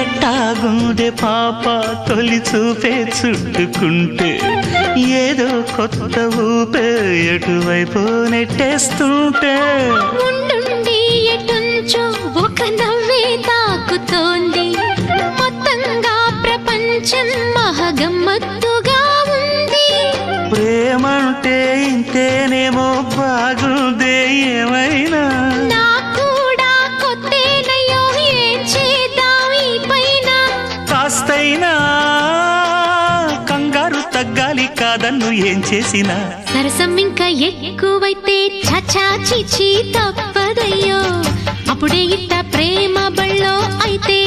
ఎట్టాగుండే పాప తొలి చూపే చుట్టుకుంటే ఏదో కొత్త ఊపే ఎటువైపు నెట్టేస్తుంటే ఉండుండి ఎటుంచో ఒక నవ్వే తాకుతోంది మొత్తంగా ప్రపంచం మహగమ్మత్తుగా ఉంది ప్రేమంటే ఇంతేనేమో బాగుందే ఏమైనా కూడా కొత్తేనయ్యో ఏం చేద్దాం ఈ పైన కాస్తైనా కంగారు తగ్గాలి కాదన్ను ఏం చేసినా సరసం ఇంకా ఎక్కువైతే చచా చిచి తప్పదయ్యో అప్పుడే ఇట్ట ప్రేమ బళ్ళో అయితే